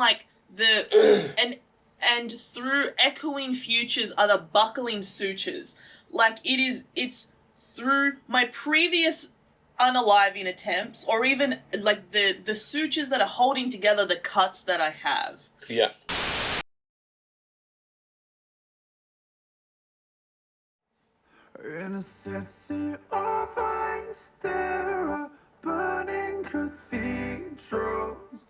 like the and through echoing futures are the buckling sutures. Like it's through my previous unaliving attempts, or even like the sutures that are holding together the cuts that I have. Yeah. In a city of ice, there are burning cathedrals,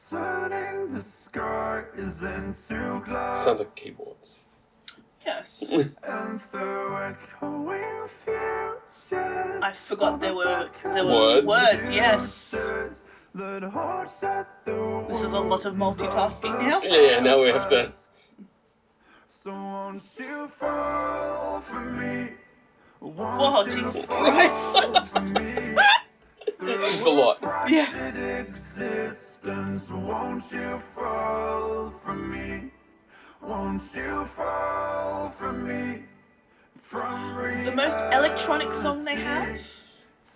turning the skies into glass. Sounds like keyboards. Yes. And through echoing futures, I forgot there were Words. words, yes. that hearts at the This is a lot of multitasking now. Yeah, now we have to... So won't you fall for me? Oh, Jesus Christ. For me? Just a lot. Yeah. Existence, won't you fall for me? Won't you fall for me? From The most electronic song they have?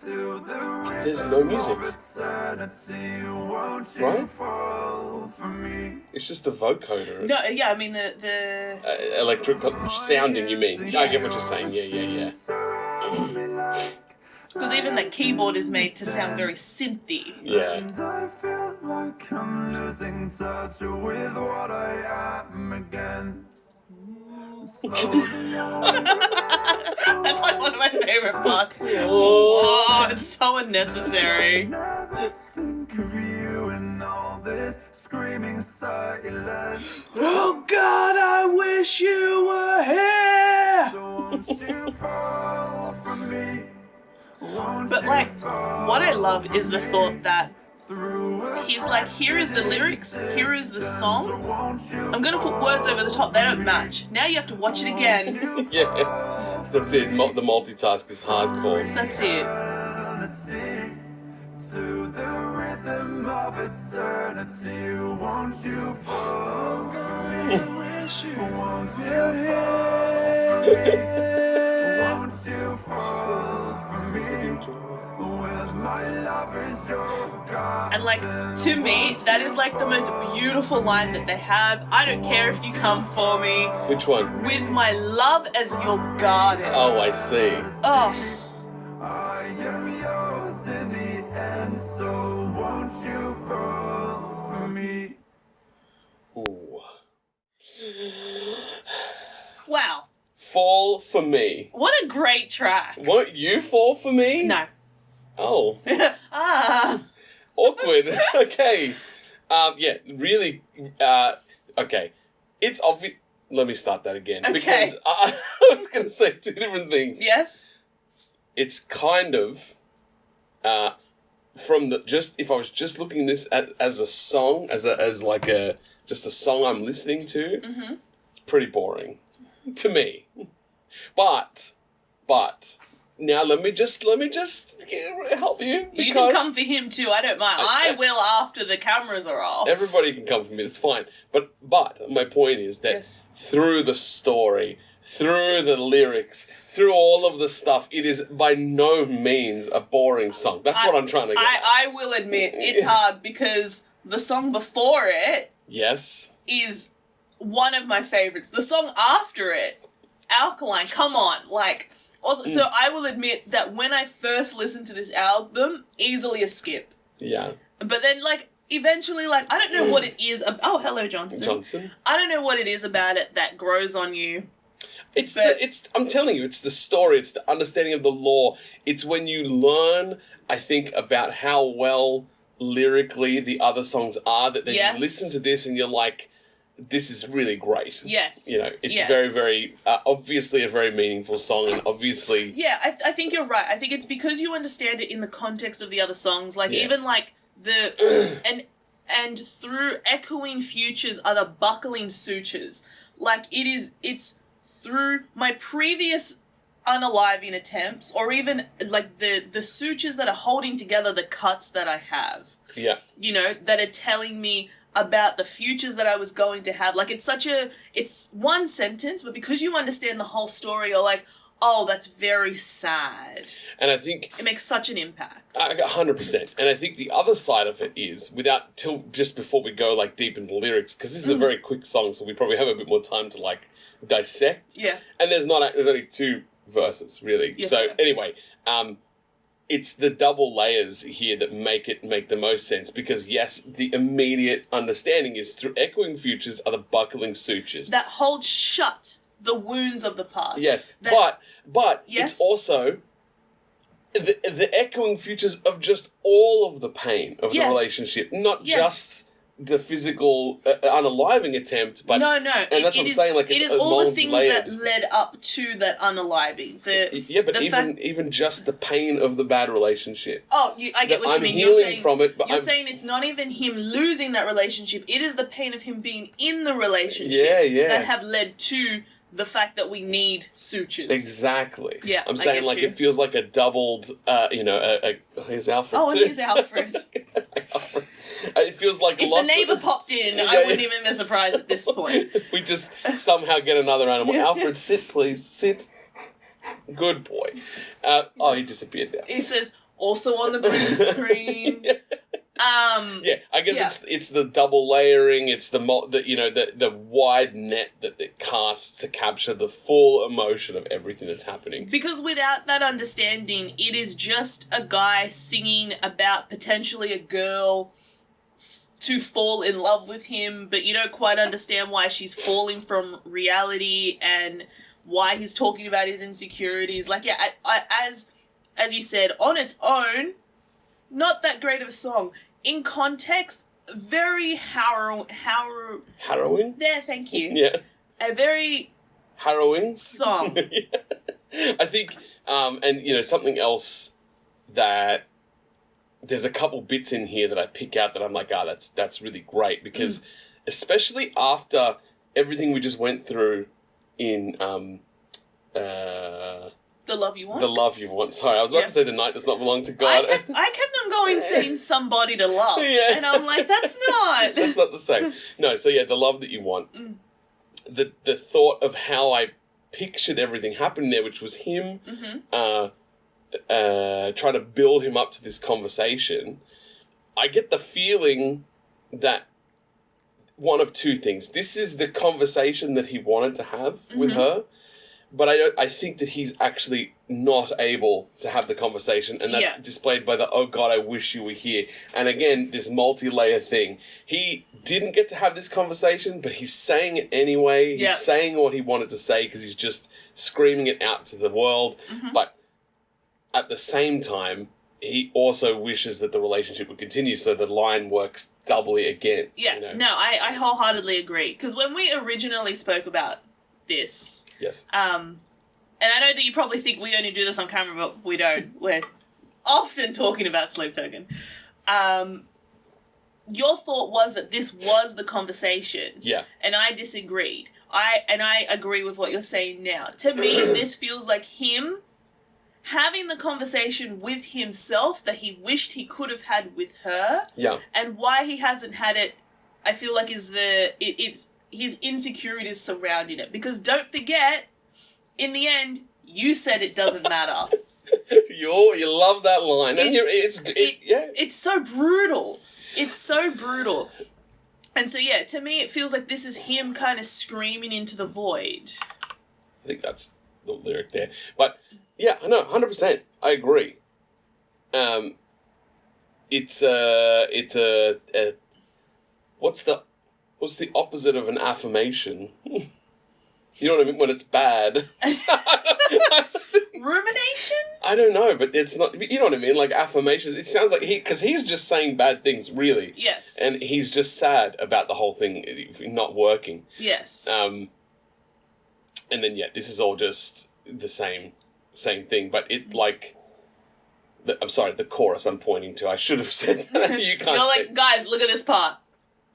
to the There's no music, eternity, won't you right? fall for me? It's just the vocoder. No, yeah, I mean the Electric sounding, you mean? I get what you're saying. Yeah. because even that keyboard is made to sound very synthy. Yeah. And I feel like I'm losing touch with what I am again. That's like one of my favorite parts. Oh, it's so unnecessary. Never think of you in all this screaming silence. Oh God, I wish you were here. So won't you fall for me? Won't But you like, fall what I love is the thought that through he's like, here is the lyrics, here is the song. won't you I'm gonna put words over the top, they don't match. Now you have to watch it again. Yeah. That's it. The multitask is hardcore. That's it. eternity to the rhythm of eternity? Won't you fall for me? Won't you fall for me? Won't you fall for me? With my love is your God. And like, to me, that is like the most beautiful line that they have. I don't care if you come for me. Which one? With my love as your garden. Oh, I see. Oh, I am yours in the end, so won't you fall for me? Ooh. wow. Fall for me. What a great track. Won't you fall for me? No. Oh. Ah. Awkward. Okay. Yeah, really, okay. It's obvious. Let me start that again. Okay. Because I was going to say two different things. Yes? It's kind of, from the, just, if I was just looking this as a song, as just a song I'm listening to, it's pretty boring. To me. But, now let me just help you. You can come for him too, I don't mind. I will after the cameras are off. Everybody can come for me, it's fine. But my point is that Yes. through the story, through the lyrics, through all of the stuff, it is by no means a boring song. That's what I'm trying to get at. I will admit, it's hard because the song before it Yes. is one of my favorites. The song after it, Alkaline, come on, like... Also, so I will admit that when I first listened to this album, easily a skip. Yeah. But then, like, eventually, like, I don't know what it is... oh, hello, Johnson. I don't know what it is about it that grows on you. I'm telling you, it's the story, it's the understanding of the lore. It's when you learn, I think, about how well lyrically the other songs are, that then Yes. you listen to this and you're like, this is really great. Yes. You know, it's Yes. very, very, obviously a very meaningful song, and obviously... Yeah, I think you're right. I think it's because you understand it in the context of the other songs. Like, Yeah. even, like, the... and through echoing futures are the buckling sutures. Like, it's through my previous unaliving attempts, or even, like, the sutures that are holding together the cuts that I have. Yeah. You know, that are telling me about the futures that I was going to have. Like, it's one sentence, but because you understand the whole story, you're like, oh, that's very sad. And I think It makes such an impact. 100%. And I think the other side of it is, just before we go like deep into the lyrics, because this is a very quick song, so we probably have a bit more time to like dissect. Yeah. And there's only 2 verses really. Yes, so yeah. anyway, it's the double layers here that make the most sense, because yes, the immediate understanding is through echoing futures are the buckling sutures. That hold shut the wounds of the past. Yes, That- but Yes? it's also the echoing futures of just all of the pain of the Yes. relationship, not Yes. just the physical unaliving attempt, but No. And that's it what I'm is, saying. Like it it's is all the things multi-layered. that led up to that unaliving. But even just the pain of the bad relationship. I get That what you I'm mean. healing from it, but you're I'm saying it's not even him losing that relationship. It is the pain of him being in the relationship Yeah. that have led to the fact that we need sutures. exactly. Yeah, I'm I saying get like you. it feels like a doubled. Here's Alfred Oh, too. and here's Alfred. Alfred. It feels like If the lots neighbour of, popped in, Yeah, I wouldn't yeah. even be surprised at this point. we just somehow get another animal. Alfred, sit, please. Sit. Good boy. He disappeared now. He says, also on the green screen. Yeah, I guess Yeah. it's the double layering. It's the wide net that it casts to capture the full emotion of everything that's happening. Because without that understanding, it is just a guy singing about potentially a girl to fall in love with him, but you don't quite understand why she's falling from reality and why he's talking about his insecurities. Like, yeah, as you said, on its own, not that great of a song. In context, very Harrowing? There, thank you. Yeah. A very Harrowing? song. I think, and something else that there's a couple bits in here that I pick out that I'm like, that's really great, because especially after everything we just went through in The Love You Want. The Love You Want. Sorry, I was about Yeah. to say The Night Does Not Belong to God. I kept on going saying somebody to love. Yeah. And I'm like, that's not. That's not the same. No, so yeah, The Love That You Want. The thought of how I pictured everything happening there, which was him trying to build him up to this conversation. I get the feeling that one of two things. This is the conversation that he wanted to have with her, but I think that he's actually not able to have the conversation, and that's displayed by the, oh God, I wish you were here. And again, this multi-layer thing. He didn't get to have this conversation, but he's saying it anyway. He's saying what he wanted to say because he's just screaming it out to the world. But at the same time, he also wishes that the relationship would continue, so the line works doubly again. Yeah, no, I wholeheartedly agree. Because when we originally spoke about this, Yes. and I know that you probably think we only do this on camera, but we don't. We're often talking about Sleep Token. Your thought was that this was the conversation. Yeah. And I disagreed. I agree with what you're saying now. To me, this feels like him having the conversation with himself that he wished he could have had with her. Yeah. And why he hasn't had it, I feel like it's his insecurities surrounding it. Because don't forget, in the end, you said it doesn't matter. You love that line. And It's so brutal. It's so brutal. And so, yeah, to me, it feels like this is him kind of screaming into the void. I think that's the lyric there. But, yeah, I know, 100%. I agree. It's a what's the opposite of an affirmation? You know what I mean? When it's bad. Rumination? I don't know, but it's not, you know what I mean? Like affirmations, it sounds like because he's just saying bad things, really. Yes. And he's just sad about the whole thing not working. Yes. And then, yeah, this is all just the same thing, but it, like, I'm sorry, the chorus I'm pointing to, I should have said that. You can't You're say. like, guys, look at this part.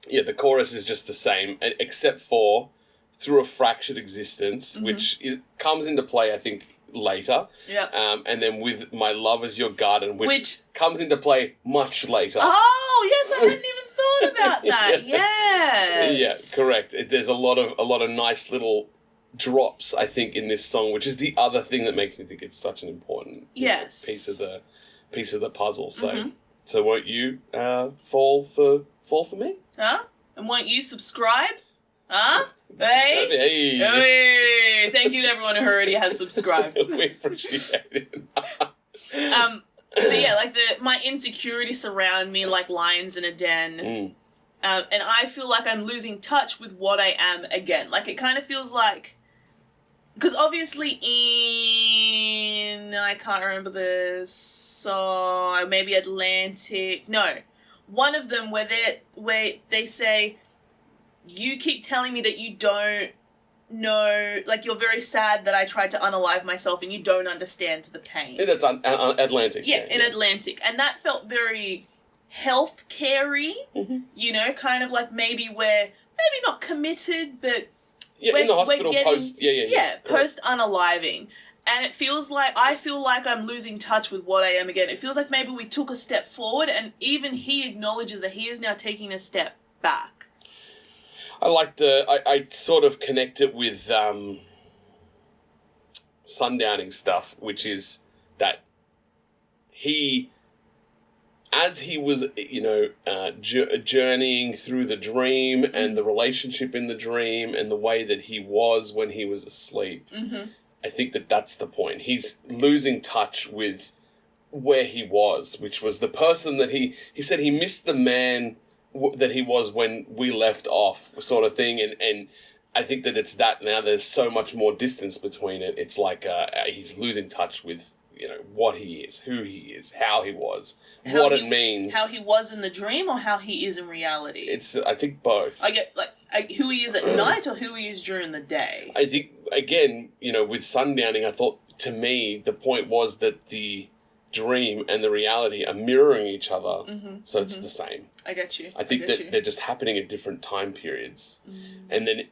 Yeah, the chorus is just the same, except for through a fractured existence, which comes into play, I think, later. Yeah. And then with My Love Is Your Garden, which comes into play much later. Oh, yes, I hadn't even thought about that. Yes. Yeah, correct. There's a lot of nice little drops, I think, in this song, which is the other thing that makes me think it's such an important Yes. piece of the puzzle. So so won't you fall for me? Huh? And won't you subscribe? Huh? Hey? Hey. Hey! Thank you to everyone who already has subscribed. We appreciate it. But yeah, like my insecurities surround me like lions in a den. And I feel like I'm losing touch with what I am again. Like, it kind of feels like... Because obviously I can't remember the song, maybe Atlantic... No. One of them where they say, you keep telling me that you don't know... Like, you're very sad that I tried to unalive myself and you don't understand the pain. Yeah, that's Atlantic. Yeah, in Atlantic. And that felt very... healthcare-y, you know, kind of like maybe not committed, but in the hospital post, post unaliving, and I feel like I'm losing touch with what I am again. It feels like maybe we took a step forward, and even he acknowledges that he is now taking a step back. I like I sort of connect it with sundowning stuff, which is that as he was, journeying through the dream and the relationship in the dream and the way that he was when he was asleep, I think that's the point. He's losing touch with where he was, which was the person that he said he missed the man that he was when we left off, sort of thing. And I think that it's that now. There's so much more distance between it. It's like he's losing touch with what he is, who he is, how he was, it means. How he was in the dream or how he is in reality? It's, I think, both. I get, who he is at night or who he is during the day. I think, again, with sundowning, I thought, to me, the point was that the dream and the reality are mirroring each other, so it's the same. I get you. I think they're just happening at different time periods. And then,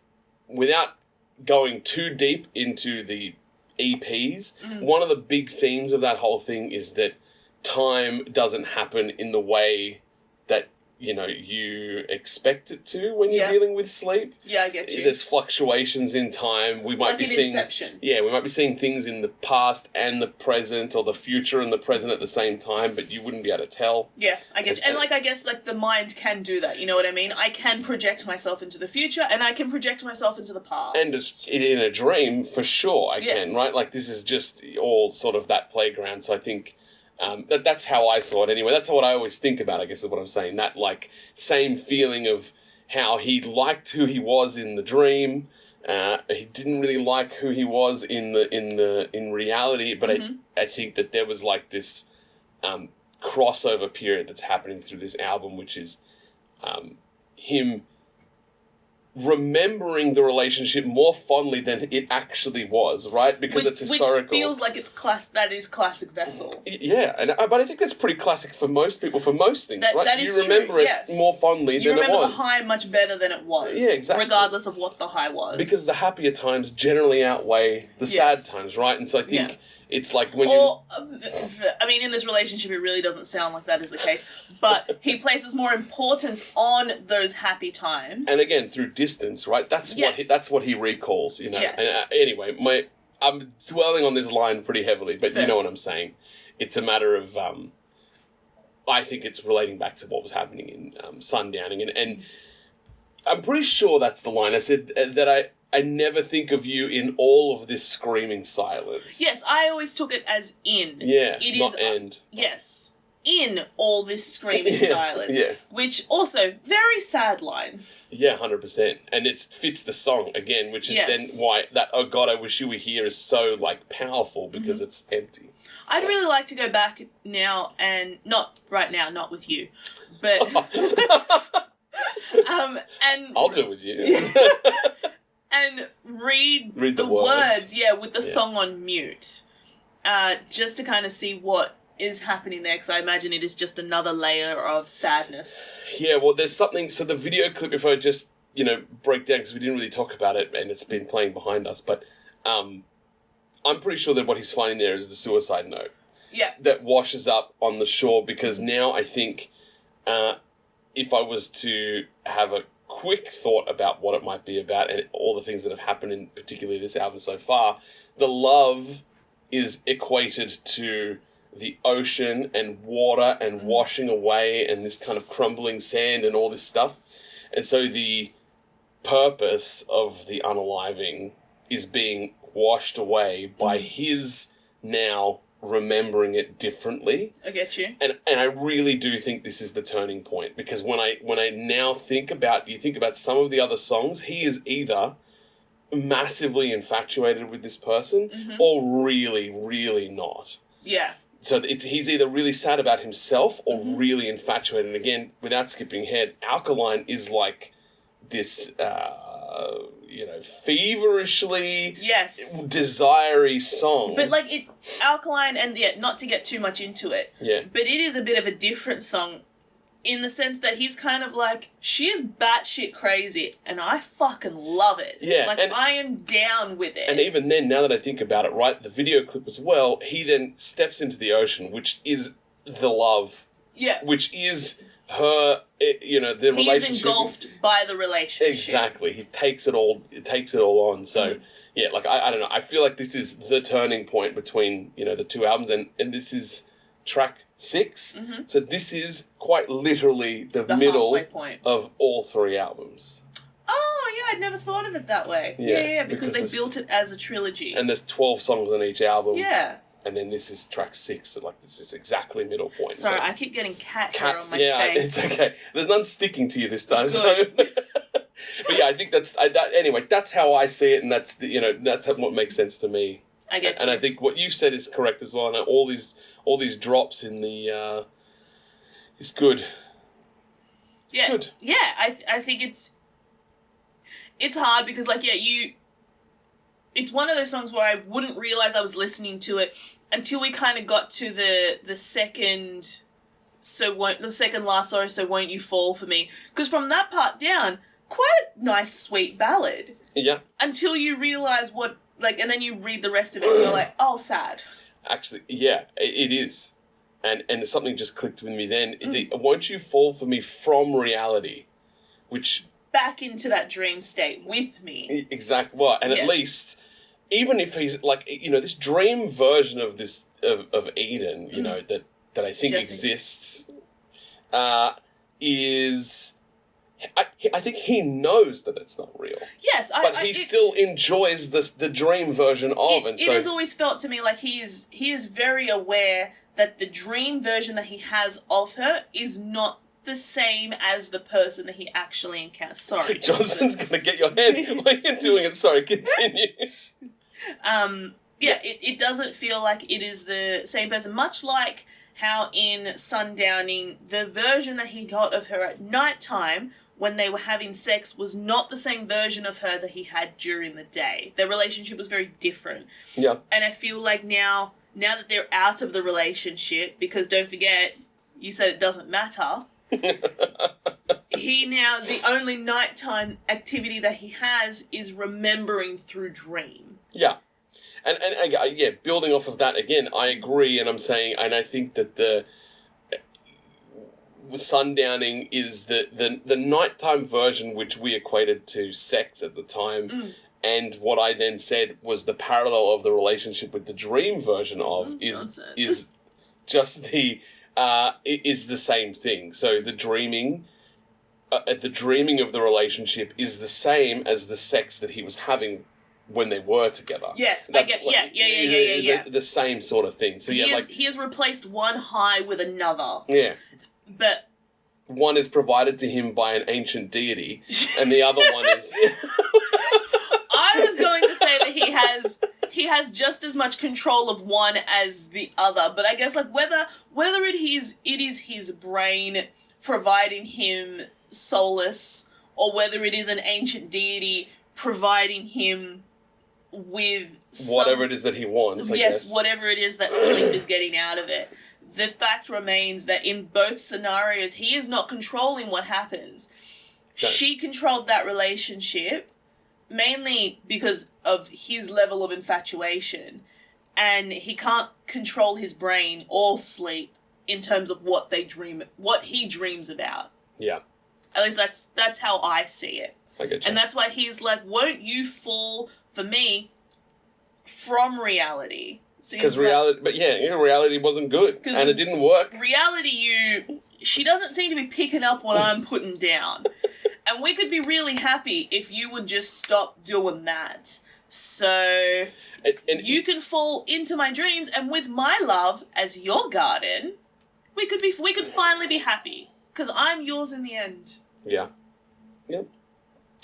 without going too deep into the EPs, one of the big themes of that whole thing is that time doesn't happen in the way that you expect it to when you're dealing with sleep. Yeah, I get you. There's fluctuations in time. We might be seeing Inception. Yeah, we might be seeing things in the past and the present, or the future and the present at the same time, but you wouldn't be able to tell. Yeah, I get you. And I guess the mind can do that, you know what I mean? I can project myself into the future and I can project myself into the past. And in a dream, for sure I can, right? Like, this is just all sort of that playground, so I think that's how I saw it anyway. That's what I always think about, I guess, is what I'm saying. That, same feeling of how he liked who he was in the dream. He didn't really like who he was in reality, but I think that there was, this crossover period that's happening through this album, which is him remembering the relationship more fondly than it actually was, right? Because it's historical. Which feels like it's that is classic Vessel. Yeah, but I think that's pretty classic for most people, for most things, right? That is you remember true, it more fondly than it was. You remember the high much better than it was. Yeah, exactly. Regardless of what the high was. Because the happier times generally outweigh the sad times, right? And so I think it's like when in this relationship, it really doesn't sound like that is the case. But he places more importance on those happy times. And again, through distance, right? That's what he recalls, Yes. And anyway, I'm dwelling on this line pretty heavily, but you know what I'm saying. It's a matter of, I think it's relating back to what was happening in Sundowning. And I'm pretty sure that's the line. I said that I never think of you in all of this screaming silence. Yes, I always took it as in. Yeah, it not is, end. Yes, in all this screaming silence. Yeah. Which also, very sad line. Yeah, 100%. And it fits the song, again, which is then why that, oh God, I wish you were here is so, powerful, because it's empty. I'd really like to go back now and, not right now, not with you, but... and I'll do it with you. And read the words, with the song on mute, just to kind of see what is happening there, because I imagine it is just another layer of sadness. Yeah, well, there's something, so the video clip, if I just, break down, because we didn't really talk about it, and it's been playing behind us, but I'm pretty sure that what he's finding there is the suicide note. Yeah. That washes up on the shore, because now I think, if I was to have a quick thought about what it might be about and all the things that have happened in particularly this album so far, the love is equated to the ocean and water and washing away and this kind of crumbling sand and all this stuff. And so the purpose of the unaliving is being washed away by his now remembering it differently. I get you. And I really do think this is the turning point, because when I now think about some of the other songs, he is either massively infatuated with this person or really, really not. Yeah. So he's either really sad about himself or really infatuated. And again, without skipping ahead, Alkaline is like this, feverishly desire-y song. But like Alkaline, and not to get too much into it, but it is a bit of a different song in the sense that he's kind of like, she is batshit crazy and I fucking love it. Yeah. Like, I am down with it. And even then, now that I think about it, right, the video clip as well, he then steps into the ocean, which is the love. Yeah. Which is her, the relationship. He's engulfed by the relationship. Exactly. He takes it all on. So, yeah, like, I don't know. I feel like this is the turning point between, the two albums, and this is track 6. So this is quite literally the middle halfway point of all 3 albums. Oh, yeah, I'd never thought of it that way. Yeah, because they built it as a trilogy. And there's 12 songs on each album. Yeah. And then this is track 6, so like this is exactly middle point. Sorry, I keep getting cat hair on my face. It's okay. There's none sticking to you this time. So. But yeah, I think anyway, that's how I see it, and that's that's what makes sense to me. I get you. And I think what you said is correct as well. And all these drops in the is good. Yeah, good. Yeah. I think it's hard because it's one of those songs where I wouldn't realize I was listening to it until we kind of got to the second last sorry, so won't you fall for me? Because from that part down, quite a nice sweet ballad. Yeah. Until you realize and then you read the rest of it and you're like, oh, sad. Actually, yeah, it is. And something just clicked with me then. Won't you fall for me from reality, which... Back into that dream state with me. Exactly. Well, and at least, even if he's like, this dream version of this, of Eden, that I think exists, is... I think he knows that it's not real. Yes, but he still enjoys the dream version of it. It has always felt to me like he is very aware that the dream version that he has of her is not the same as the person that he actually encounters. Sorry, Johnson's gonna get your hand while you're doing it. Sorry, continue. It doesn't feel like it is the same person. Much like how in Sundowning, the version that he got of her at nighttime when they were having sex was not the same version of her that he had during the day. Their relationship was very different. Yeah. And I feel like now that they're out of the relationship, because don't forget, you said it doesn't matter, the only nighttime activity that he has is remembering through dream. Yeah. And building off of that, again, I agree, and I'm saying, and I think that the Sundowning is the nighttime version, which we equated to sex at the time, and what I then said was the parallel of the relationship with the dream version of is just is the same thing. So the dreaming of the relationship is the same as the sex that he was having when they were together. Yes, I get. Yeah. The same sort of thing. So he has replaced one high with another. Yeah. But one is provided to him by an ancient deity, and the other one is. I was going to say that he has just as much control of one as the other, but I guess whether it is his brain providing him solace, or whether it is an ancient deity providing him with whatever it is that he wants. I guess. Whatever it is that sleep is getting out of it. The fact remains that in both scenarios, he is not controlling what happens. No. She controlled that relationship, mainly because of his level of infatuation, and he can't control his brain or sleep in terms of what he dreams about. Yeah. At least that's how I see it. I get you. And that's why he's like, won't you fall for me from reality? Because reality, but yeah, reality wasn't good, and it didn't work. Reality, she doesn't seem to be picking up what I'm putting down. And we could be really happy if you would just stop doing that. So, and you can fall into my dreams, and with my love as your garden, we could finally be happy. Because I'm yours in the end. Yeah. Yep.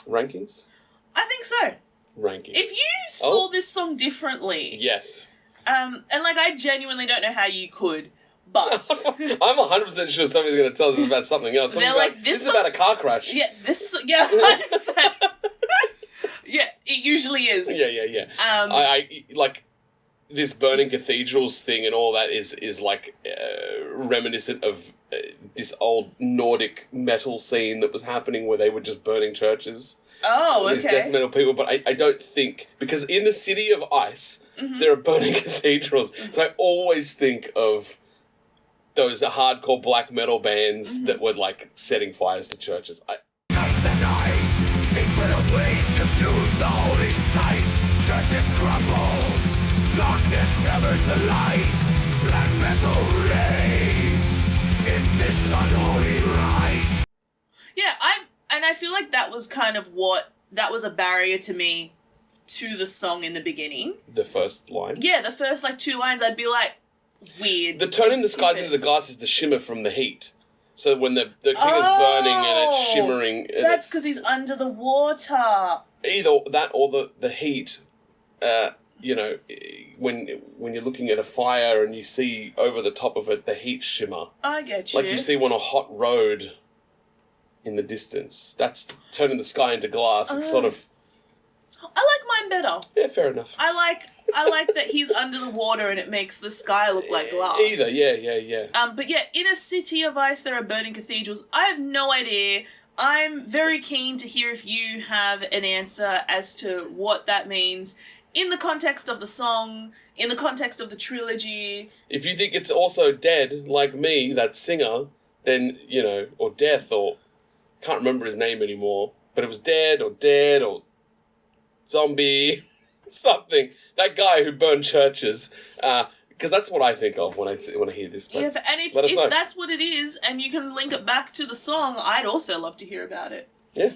Rankings? I think so. Rankings. If you saw this song differently... Yes. And like, I genuinely don't know how you could, but... I'm 100% sure somebody's going to tell us about something else. They're like, this is about a car crash. Yeah, 100%. Yeah, it usually is. Yeah. I like, this burning cathedrals thing and all that is like reminiscent of this old Nordic metal scene that was happening where they were just burning churches. Oh, okay. These death metal people, but I don't think... Because in the city of ice, there are burning cathedrals. So I always think of those hardcore black metal bands that were, like, setting fires to churches. Consumes the holy sight. Churches crumble. Darkness severs the light. Black metal reigns in this unholy rite. Yeah, I feel like that was kind of that was a barrier to me to the song in the beginning. The first line? Yeah, the first, like, 2 lines, I'd be like, weird. The turning the skies into the glass is the shimmer from the heat. So when the thing is burning and it's shimmering... That's because he's under the water. Either that or the heat, you know, when you're looking at a fire and you see over the top of it the heat shimmer. I get you. Like you see on a hot road in the distance. That's turning the sky into glass. It's sort of... I like mine better. Yeah, fair enough. I like that he's under the water and it makes the sky look like glass. Either, yeah. But yeah, in a city of ice there are burning cathedrals. I have no idea. I'm very keen to hear if you have an answer as to what that means in the context of the song, in the context of the trilogy. If you think it's also dead, like me, that singer, then, you know, or death, or... Can't remember his name anymore, but it was dead or zombie, something. That guy who burned churches, because that's what I think of when I hear this. Yeah, and if that's what it is, and you can link it back to the song, I'd also love to hear about it. Yeah.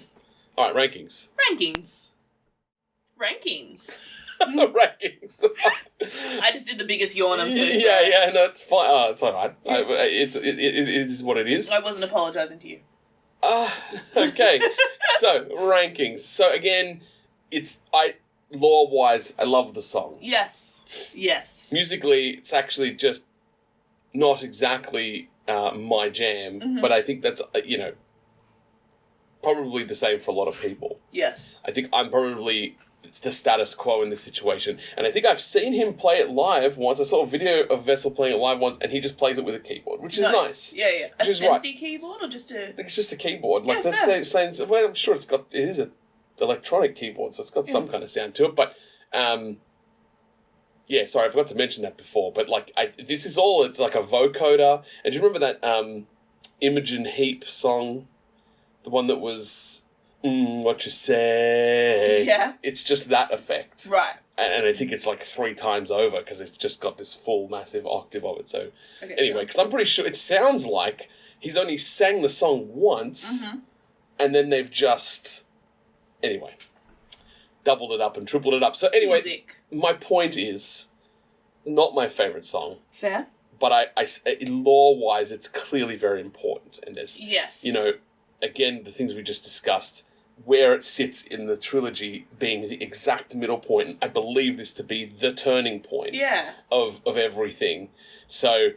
All right, rankings. Rankings. Rankings. I just did the biggest yawn. I'm so sorry. Yeah. No, it's fine. Oh, it's all right. It is what it is. I wasn't apologising to you. Okay. So rankings. So again, lore-wise, I love the song. Yes. Musically, it's actually just not exactly my jam, but I think that's, you know, probably the same for a lot of people. Yes. I think I'm probably the status quo in this situation. And I think I've seen him play it live once. I saw a video of Vessel playing it live once, and he just plays it with a keyboard, which is nice. Yeah. A Which is synthy right. keyboard, or just a... I think it's just a keyboard. Like, Yeah, the same, well, I'm sure it is an electronic keyboard, so it's got some kind of sound to it, but, yeah, sorry, I forgot to mention that before, but, like, it's like a vocoder, and do you remember that, Imogen Heap song? The one that was, what you say? Yeah. It's just that effect. Right. And I think it's like 3 times over, because it's just got this full, massive octave of it, so... Okay, anyway, because I'm pretty sure it sounds like he's only sang the song once, and then they've just... Anyway, doubled it up and tripled it up. So anyway, my point is, not my favourite song. Fair. But lore-wise, it's clearly very important. And there's, yes, you know, again, the things we just discussed, where it sits in the trilogy being the exact middle point. I believe this to be the turning point of everything. So,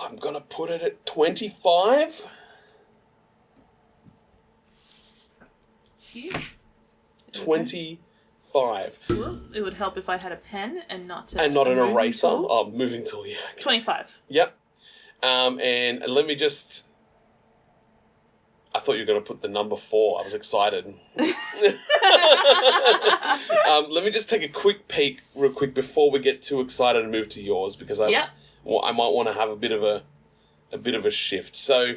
I'm going to put it at 25. Here. 25. Well, it would help if I had a pen and not an eraser. Tool. Oh, moving tool, yeah. 25. Yep. And let me just... I thought you were going to put the number 4. I was excited. Let me just take a quick peek real quick before we get too excited and move to yours, because I might want to have a bit of a shift. So...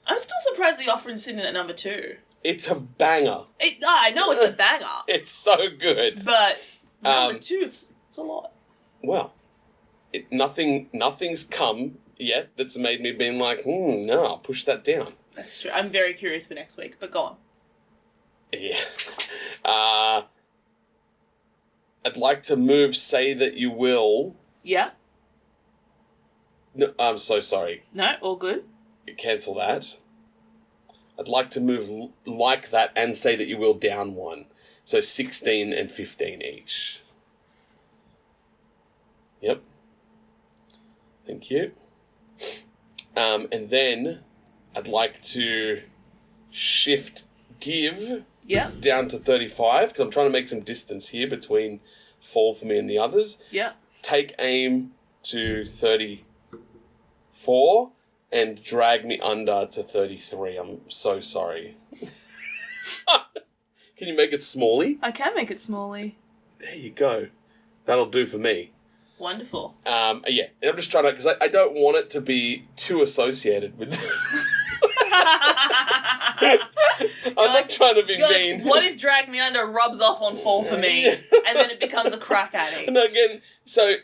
I'm still surprised the Offering's sitting at number 2. It's a banger. I know it's a banger. It's so good. But number 2, it's a lot. Well, nothing's come yet that's made me being like, no, I'll push that down. That's true. I'm very curious for next week, but go on. Yeah. I'd like to move Say That You Will. Yeah. No, I'm so sorry. No, all good. Cancel that. I'd like to move Like That and Say That You Will down 1. So 16 and 15 each. Yep. Thank you. And then I'd like to shift Give down to 35 because I'm trying to make some distance here between Fall for me and the others. Yeah. Take Aim to 34 and drag me under to 33. I'm so sorry. Can you make it smally? I can make it smally. There you go. That'll do for me. Wonderful. Yeah, I'm just trying to, because I don't want it to be too associated with... I'm not trying to be mean. Like, what if Drag Me Under rubs off on Fall for me, and then it becomes a crack addict? And again, so,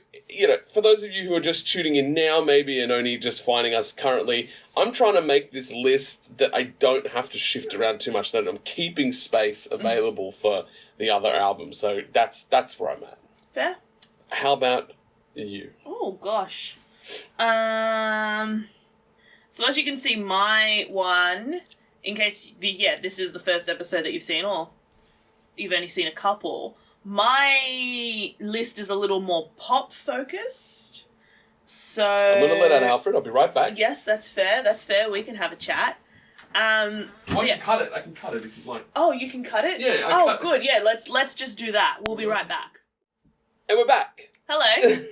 for those of you who are just tuning in now, maybe, and only just finding us currently, I'm trying to make this list that I don't have to shift around too much, that I'm keeping space available for the other albums. So that's where I'm at. Fair. How about you? Oh, gosh. So as you can see, my one, in case, this is the first episode that you've seen, or you've only seen a couple, my list is a little more pop-focused. So... I'm going to let out Alfred. I'll be right back. Yes, that's fair. We can have a chat. I can cut it. I can cut it if you like. Oh, you can cut it? Yeah, Oh, good. Yeah, let's just do that. We'll be right back. And we're back. Hello.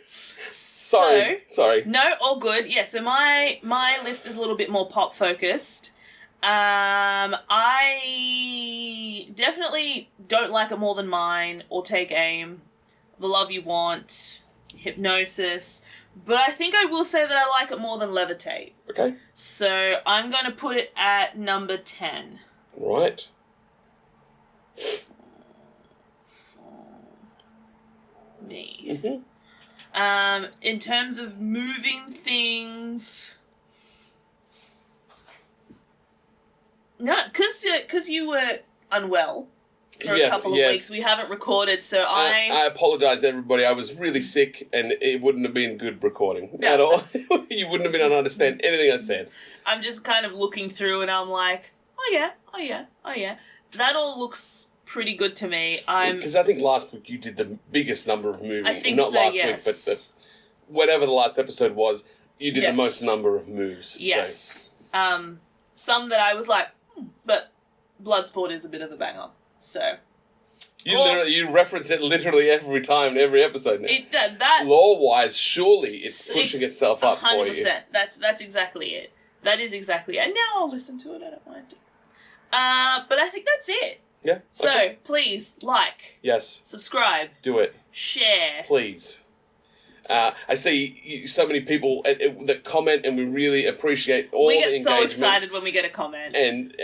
Sorry. No, all good. Yeah, so my list is a little bit more pop focused. I definitely don't like It More Than Mine or Take Aim, The Love You Want, Hypnosis, but I think I will say that I like it more than Levitate. Okay. So I'm going to put it at number 10. Right. Me. Mm-hmm. In terms of moving things, no, because you were unwell for a couple of weeks. We haven't recorded, so I apologise, everybody. I was really sick, and it wouldn't have been good recording at all. You wouldn't have been able to understand anything I said. I'm just kind of looking through, and I'm like, oh yeah. That all looks pretty good to me. Because I think last week you did the biggest number of moving. I think Not so, last yes. week, but whatever the last episode was, you did the most number of moves. Yes. So. Some that I was like, but Bloodsport is a bit of a banger. So. You reference it literally every time in every episode now. That law-wise, surely it's pushing itself up 100%. for you. That's exactly it. That is exactly it. And now I'll listen to it. I don't mind. But I think that's it. Yeah. So, okay. please, like. Yes. Subscribe. Do it. Share. Please. I see so many people that comment, and we really appreciate all the engagement. We get so excited when we get a comment. And,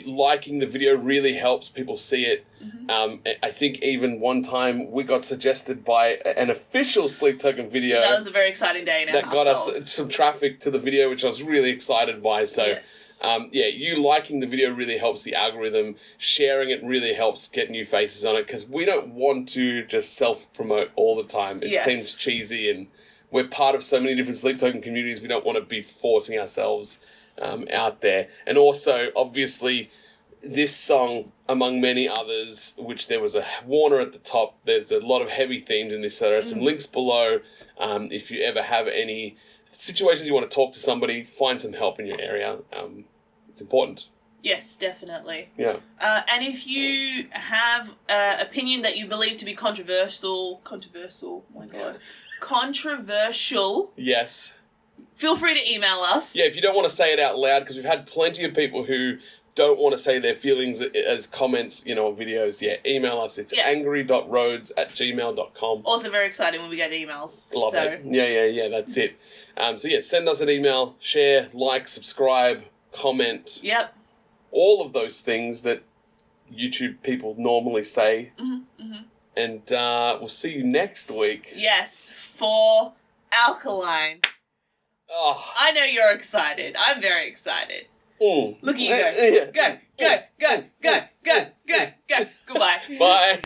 liking the video really helps people see it. Mm-hmm. I think even one time we got suggested by an official Sleep Token video. That was a very exciting day in our household. That got us some traffic to the video, which I was really excited by. So, yes. You liking the video really helps the algorithm. Sharing it really helps get new faces on it, because we don't want to just self-promote all the time. It seems cheesy, and we're part of so many different Sleep Token communities. We don't want to be forcing ourselves out there. And also, obviously, this song, among many others, which there was a warner at the top, there's a lot of heavy themes in this, so there are some links below. If you ever have any situations you want to talk to somebody, find some help in your area. It's important. Yes, definitely. Yeah. And if you have an opinion that you believe to be controversial, oh my God, controversial. Yes. Feel free to email us. Yeah, if you don't want to say it out loud, because we've had plenty of people who don't want to say their feelings as comments, on videos, email us. It's angry.roads@gmail.com. Also very exciting when we get emails. Love it. Yeah, that's it. Send us an email, share, like, subscribe, comment, Yep. all of those things that YouTube people normally say. And we'll see you next week. Yes, for Alkaline. Oh. I know you're excited. I'm very excited. Mm. Look at you go. Go, go, go, go, go, go, go. Goodbye. Bye.